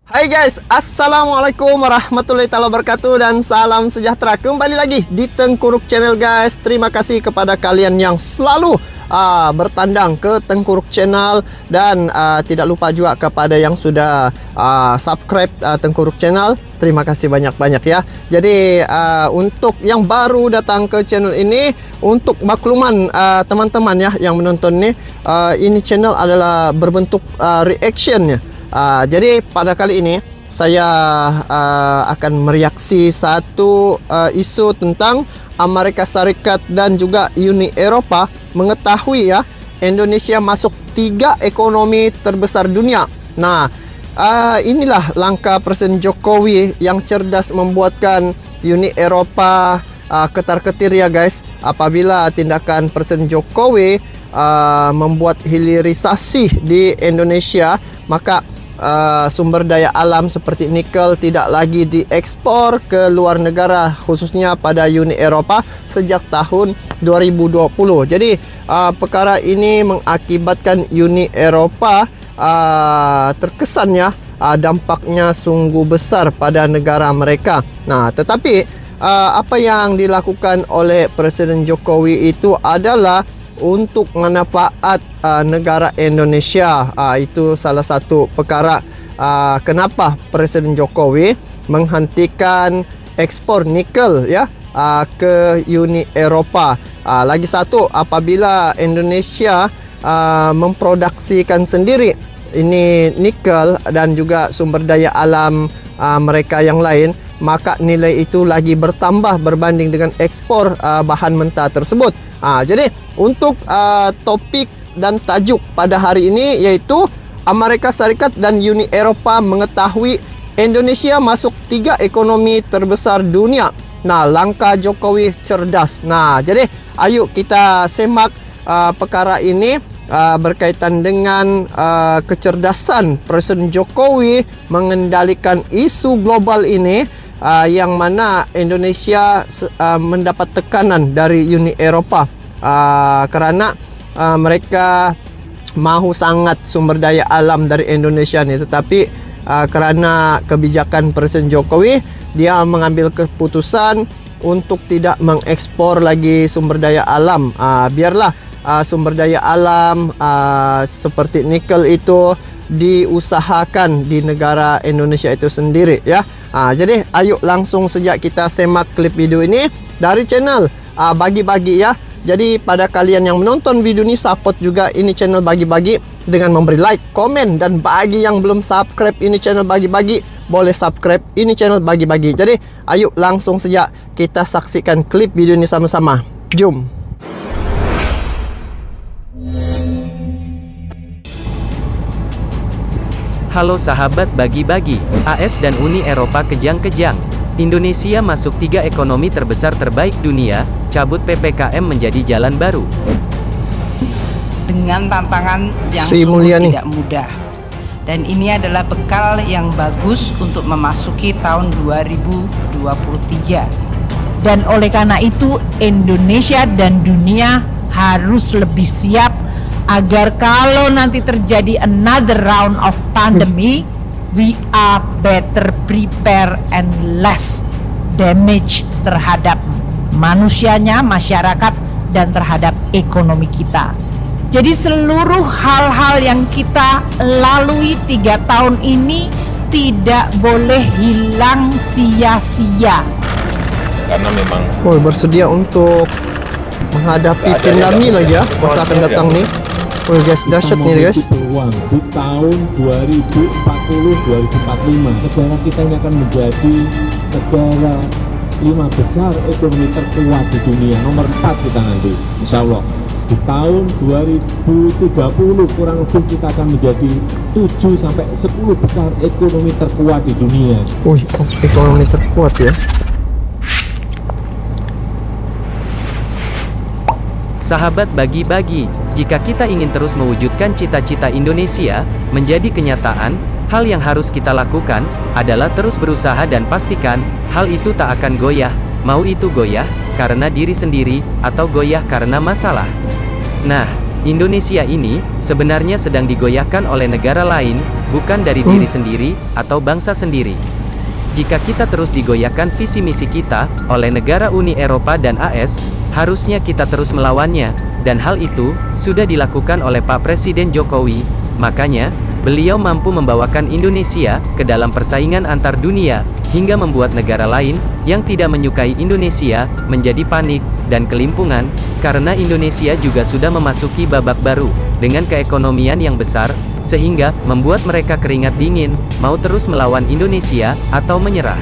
Hai guys, Assalamualaikum warahmatullahi wabarakatuh dan salam sejahtera. Kembali lagi di Tengkuruk Channel guys. Terima kasih kepada kalian yang selalu bertandang ke Tengkuruk Channel. Dan tidak lupa juga kepada yang sudah subscribe Tengkuruk Channel. Terima kasih banyak-banyak ya. Jadi untuk yang baru datang ke channel ini, untuk makluman teman-teman ya yang menonton ini channel adalah berbentuk reaction ya. Jadi pada kali ini saya akan mereaksi satu isu tentang Amerika Serikat dan juga Uni Eropa mengetahui ya Indonesia masuk 3 ekonomi terbesar dunia. Nah, inilah langkah Presiden Jokowi yang cerdas membuatkan Uni Eropa ketar-ketir ya guys. Apabila tindakan Presiden Jokowi membuat hilirisasi di Indonesia, maka sumber daya alam seperti nikel tidak lagi diekspor ke luar negara, khususnya pada Uni Eropa sejak tahun 2020. Jadi perkara ini mengakibatkan Uni Eropa terkesannya dampaknya sungguh besar pada negara mereka. Nah, tetapi apa yang dilakukan oleh Presiden Jokowi itu adalah untuk manfaat negara Indonesia. Itu salah satu perkara kenapa Presiden Jokowi menghentikan ekspor nikel ya ke Uni Eropa. Lagi satu, apabila Indonesia memproduksikan sendiri ini nikel dan juga sumber daya alam mereka yang lain, maka nilai itu lagi bertambah berbanding dengan ekspor bahan mentah tersebut. Jadi untuk topik dan tajuk pada hari ini yaitu Amerika Serikat dan Uni Eropa mengetahui Indonesia masuk 3 ekonomi terbesar dunia. Nah, langkah Jokowi cerdas. Nah, jadi ayo kita semak perkara ini berkaitan dengan kecerdasan Presiden Jokowi mengendalikan isu global ini, yang mana Indonesia mendapat tekanan dari Uni Eropa karena mereka mahu sangat sumber daya alam dari Indonesia nih, tetapi karena kebijakan Presiden Jokowi, dia mengambil keputusan untuk tidak mengekspor lagi sumber daya alam. Biarlah sumber daya alam seperti nikel itu diusahakan di negara Indonesia itu sendiri ya. Jadi ayo langsung saja kita semak klip video ini dari channel Bagi-Bagi ya. Jadi pada kalian yang menonton video ini, support juga ini channel Bagi-Bagi dengan memberi like, komen, dan bagi yang belum subscribe ini channel Bagi-Bagi, boleh subscribe ini channel Bagi-Bagi. Jadi ayo langsung saja kita saksikan klip video ini sama-sama. Jom. Halo sahabat Bagi-Bagi, AS dan Uni Eropa kejang-kejang. Indonesia masuk 3 ekonomi terbesar terbaik dunia, cabut PPKM menjadi jalan baru. Dengan tantangan yang Sri Mulyani tidak mudah. Dan ini adalah bekal yang bagus untuk memasuki tahun 2023. Dan oleh karena itu Indonesia dan dunia harus lebih siap agar kalau nanti terjadi another round of pandemic, we are better prepare and less damage terhadap manusianya, masyarakat, dan terhadap ekonomi kita. Jadi seluruh hal-hal yang kita lalui 3 tahun ini tidak boleh hilang sia-sia. Karena memang bersedia untuk menghadapi pandemi lagi ya masa akan datang nih. Guys, dahsyat nih guys. Peluang di tahun 2040-2045 negara kita ini akan menjadi negara 5 besar ekonomi terkuat di dunia, nomor 4 kita nanti, insya Allah. Di tahun 2030 kurang lebih kita akan menjadi 7-10 besar ekonomi terkuat di dunia. Ekonomi terkuat ya. Sahabat Bagi-Bagi, jika kita ingin terus mewujudkan cita-cita Indonesia menjadi kenyataan, hal yang harus kita lakukan adalah terus berusaha dan pastikan hal itu tak akan goyah, mau itu goyah karena diri sendiri atau goyah karena masalah. Nah, Indonesia ini sebenarnya sedang digoyahkan oleh negara lain, bukan dari diri sendiri atau bangsa sendiri. Jika kita terus digoyahkan visi misi kita oleh negara Uni Eropa dan AS, harusnya kita terus melawannya, dan hal itu sudah dilakukan oleh Pak Presiden Jokowi. Makanya, beliau mampu membawakan Indonesia ke dalam persaingan antar dunia, hingga membuat negara lain yang tidak menyukai Indonesia menjadi panik dan kelimpungan, karena Indonesia juga sudah memasuki babak baru dengan keekonomian yang besar, sehingga membuat mereka keringat dingin, mau terus melawan Indonesia atau menyerah.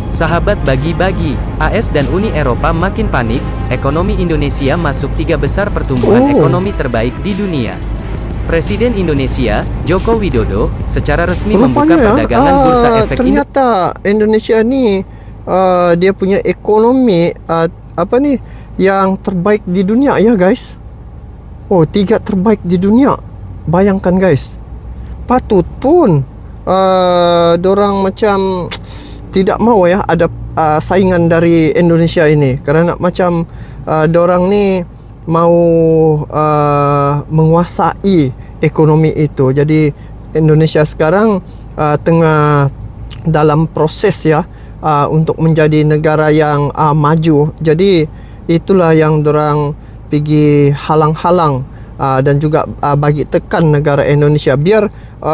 Sahabat bagi-bagi, AS dan Uni Eropa makin panik, ekonomi Indonesia masuk 3 besar pertumbuhan ekonomi terbaik di dunia. Presiden Indonesia, Joko Widodo, secara resmi membuka perdagangan bursa efek ternyata Indonesia ni dia punya ekonomi yang terbaik di dunia ya guys. Oh, 3 terbaik di dunia. Bayangkan guys. Patut pun dorang macam tidak mau ya ada saingan dari Indonesia ini, karena macam dorang ni mau menguasai ekonomi itu. Jadi Indonesia sekarang tengah dalam proses ya untuk menjadi negara yang maju. Jadi itulah yang dorang pergi halang-halang dan juga bagi tekan negara Indonesia biar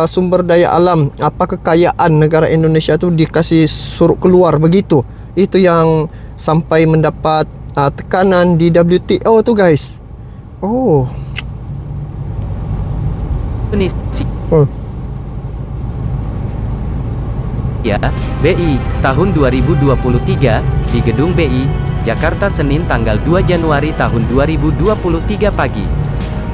sumber daya alam, kekayaan negara Indonesia tu dikasih suruh keluar begitu. Itu yang sampai mendapat tekanan di WTO tu guys. Oh. Indonesia. Oh. Ya, BI, tahun 2023, di Gedung BI, Jakarta Senin tanggal 2 Januari tahun 2023 pagi.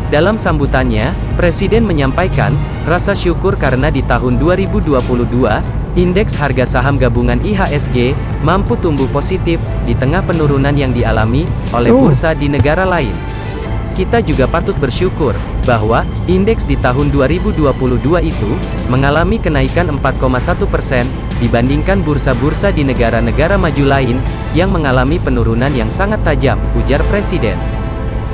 Dalam sambutannya, Presiden menyampaikan rasa syukur karena di tahun 2022, indeks harga saham gabungan IHSG mampu tumbuh positif di tengah penurunan yang dialami oleh bursa di negara lain. Kita juga patut bersyukur bahwa indeks di tahun 2022 itu mengalami kenaikan 4,1% dibandingkan bursa-bursa di negara-negara maju lain yang mengalami penurunan yang sangat tajam, ujar Presiden.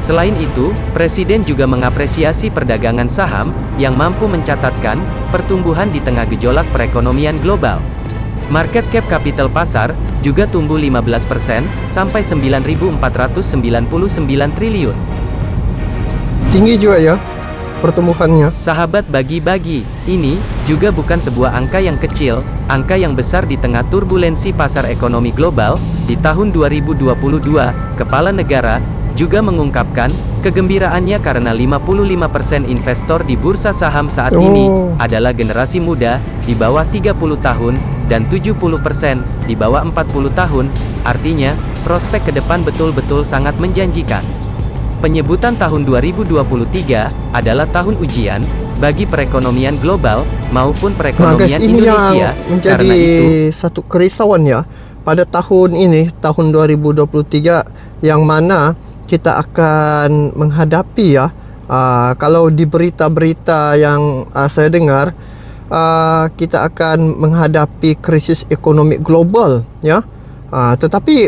Selain itu, Presiden juga mengapresiasi perdagangan saham yang mampu mencatatkan pertumbuhan di tengah gejolak perekonomian global. Market cap kapital pasar juga tumbuh 15% sampai 9.499 triliun. Tinggi juga ya pertumbuhannya. Sahabat bagi-bagi, ini juga bukan sebuah angka yang kecil, angka yang besar di tengah turbulensi pasar ekonomi global. Di tahun 2022, Kepala Negara juga mengungkapkan kegembiraannya karena 55% investor di bursa saham saat ini adalah generasi muda di bawah 30 tahun dan 70% di bawah 40 tahun. Artinya, prospek ke depan betul-betul sangat menjanjikan. Penyebutan tahun 2023 adalah tahun ujian bagi perekonomian global maupun perekonomian ini Indonesia. yang menjadi Karena itu, satu kerisauan ya pada tahun ini, tahun 2023, yang mana kita akan menghadapi ya, kalau di berita-berita yang saya dengar, kita akan menghadapi krisis ekonomi global ya. Tetapi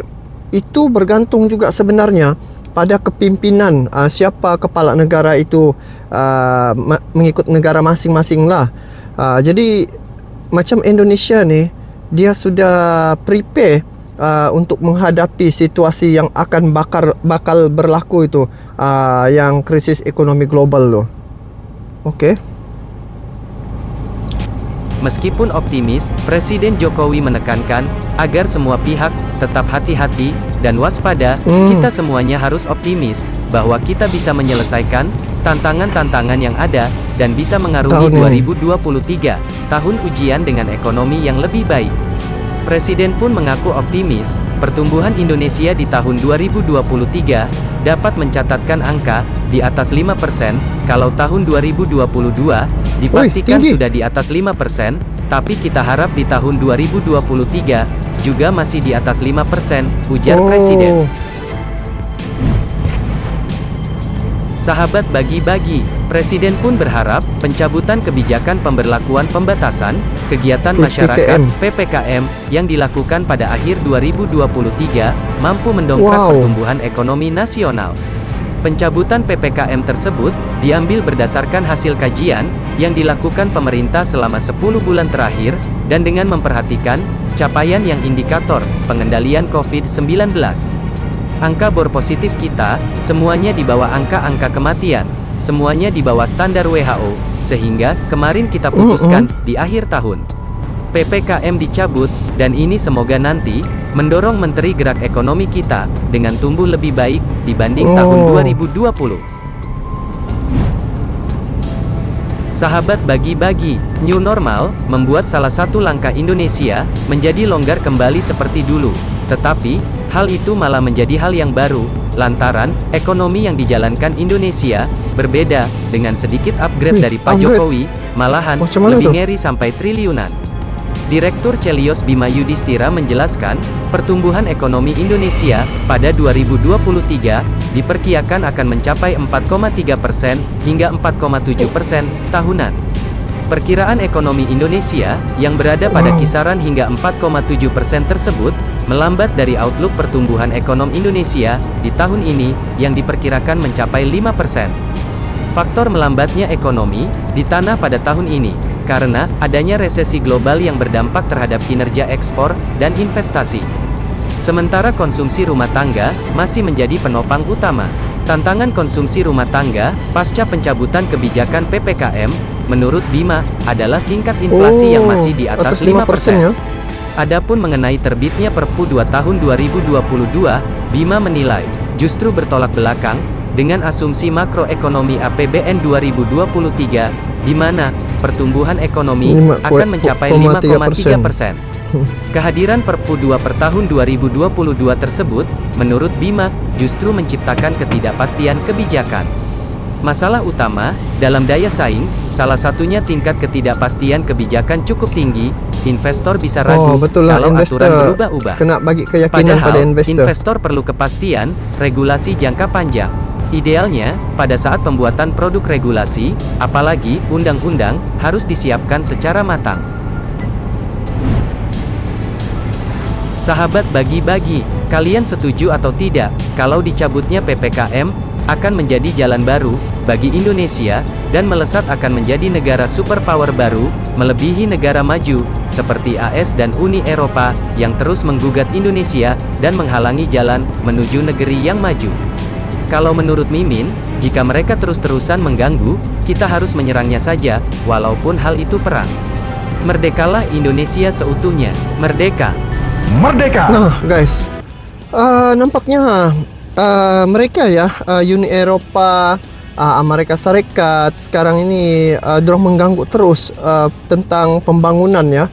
itu bergantung juga sebenarnya pada kepimpinan, siapa kepala negara itu mengikut negara masing-masing lah. Jadi macam Indonesia ni, dia sudah prepare untuk menghadapi situasi yang akan bakal berlaku itu, yang krisis ekonomi global loh. Oke. meskipun optimis, Presiden Jokowi menekankan agar semua pihak tetap hati-hati dan waspada. Kita semuanya harus optimis bahwa kita bisa menyelesaikan tantangan-tantangan yang ada dan bisa mengarungi 2023, tahun ujian dengan ekonomi yang lebih baik. Presiden pun mengaku optimis, pertumbuhan Indonesia di tahun 2023 dapat mencatatkan angka di atas 5%, kalau tahun 2022 dipastikan sudah di atas 5%, tapi kita harap di tahun 2023 juga masih di atas 5%, ujar Presiden. Sahabat bagi-bagi, Presiden pun berharap pencabutan kebijakan pemberlakuan pembatasan kegiatan PPKM. masyarakat (PPKM) yang dilakukan pada akhir 2023 mampu mendongkrak Wow. pertumbuhan ekonomi nasional. Pencabutan PPKM tersebut diambil berdasarkan hasil kajian yang dilakukan pemerintah selama 10 bulan terakhir dan dengan memperhatikan capaian yang indikator pengendalian COVID-19. Angka bor positif kita semuanya di bawah angka-angka kematian. Semuanya di bawah standar WHO, sehingga kemarin kita putuskan di akhir tahun PPKM dicabut, dan ini semoga nanti mendorong Menteri Gerak Ekonomi kita dengan tumbuh lebih baik dibanding tahun 2020. Sahabat bagi-bagi, new normal membuat salah satu langkah Indonesia menjadi longgar kembali seperti dulu. Tetapi, hal itu malah menjadi hal yang baru, lantaran ekonomi yang dijalankan Indonesia berbeda dengan sedikit upgrade dari Pak upgrade. Jokowi, malahan Macam mana lebih tuh? ngeri sampai triliunan. Direktur Celios Bima Yudhistira menjelaskan, pertumbuhan ekonomi Indonesia pada 2023 diperkirakan akan mencapai 4,3% hingga 4,7% tahunan. Perkiraan ekonomi Indonesia yang berada pada kisaran hingga 4,7% tersebut melambat dari outlook pertumbuhan ekonomi Indonesia di tahun ini yang diperkirakan mencapai 5%. Faktor melambatnya ekonomi di tanah pada tahun ini karena adanya resesi global yang berdampak terhadap kinerja ekspor dan investasi. Sementara konsumsi rumah tangga masih menjadi penopang utama. Tantangan konsumsi rumah tangga pasca pencabutan kebijakan PPKM menurut Bima adalah tingkat inflasi yang masih di atas 5%. ya. Adapun mengenai terbitnya Perpu 2 tahun 2022, Bima menilai justru bertolak belakang dengan asumsi makroekonomi APBN 2023 di mana pertumbuhan ekonomi akan mencapai 5,3%. Kehadiran Perpu 2 per tahun 2022 tersebut, menurut Bima, justru menciptakan ketidakpastian kebijakan. Masalah utama dalam daya saing, salah satunya tingkat ketidakpastian kebijakan cukup tinggi. Investor bisa ragu betul lah, kalau investor aturan berubah-ubah. kena bagi keyakinan Padahal, pada investor. investor perlu kepastian regulasi jangka panjang. Idealnya, pada saat pembuatan produk regulasi, apalagi undang-undang, harus disiapkan secara matang. Sahabat bagi-bagi, kalian setuju atau tidak kalau dicabutnya PPKM akan menjadi jalan baru bagi Indonesia dan melesat akan menjadi negara superpower baru, melebihi negara maju seperti AS dan Uni Eropa yang terus menggugat Indonesia dan menghalangi jalan menuju negeri yang maju. Kalau menurut Mimin, jika mereka terus-terusan mengganggu, kita harus menyerangnya saja, walaupun hal itu perang. Merdekalah Indonesia seutuhnya, merdeka! Merdeka! Nah, guys, nampaknya mereka ya, Uni Eropa, Amerika Serikat sekarang ini dorang mengganggu terus tentang pembangunan ya,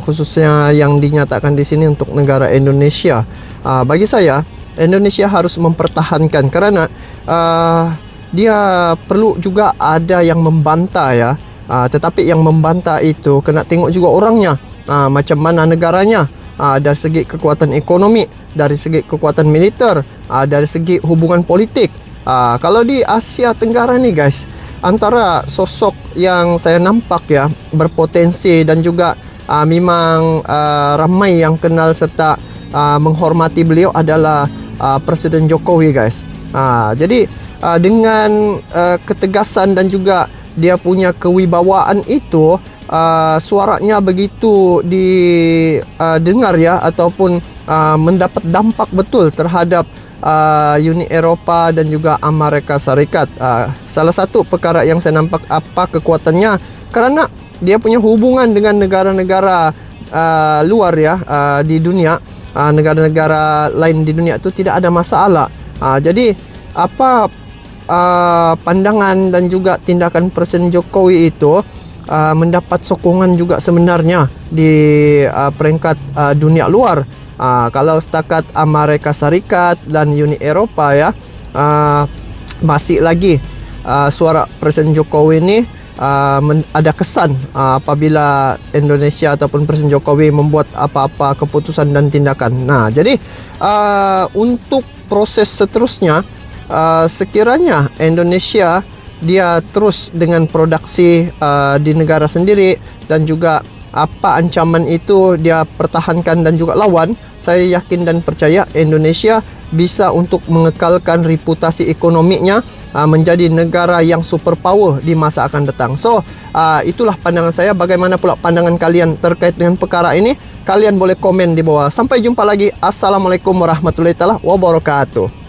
khususnya yang dinyatakan di sini untuk negara Indonesia. Bagi saya, Indonesia harus mempertahankan karena dia perlu juga ada yang membantah ya. Tetapi yang membantah itu kena tengok juga orangnya, macam mana negaranya. Dari segi kekuatan ekonomi, dari segi kekuatan militer, dari segi hubungan politik. Kalau di Asia Tenggara nih guys, antara sosok yang saya nampak ya berpotensi dan juga memang ramai yang kenal serta menghormati beliau adalah Presiden Jokowi guys. Jadi dengan ketegasan dan juga dia punya kewibawaan itu, suaranya begitu didengar ya, ataupun mendapat dampak betul terhadap Uni Eropa dan juga Amerika Serikat. Salah satu perkara yang saya nampak apa kekuatannya karena dia punya hubungan dengan negara-negara luar ya, di dunia. Negara-negara lain di dunia itu tidak ada masalah. Jadi apa pandangan dan juga tindakan Presiden Jokowi itu mendapat sokongan juga sebenarnya di peringkat dunia luar. Kalau setakat Amerika Serikat dan Uni Eropa ya, masih lagi suara Presiden Jokowi ini ada kesan apabila Indonesia ataupun Presiden Jokowi membuat apa-apa keputusan dan tindakan. Nah, jadi untuk proses seterusnya, sekiranya Indonesia dia terus dengan produksi di negara sendiri dan juga apa ancaman itu dia pertahankan dan juga lawan, saya yakin dan percaya Indonesia bisa untuk mengekalkan reputasi ekonominya menjadi negara yang superpower di masa akan datang. So, itulah pandangan saya. Bagaimana pula pandangan kalian terkait dengan perkara ini? Kalian boleh komen di bawah. Sampai jumpa lagi. Assalamualaikum warahmatullahi wabarakatuh.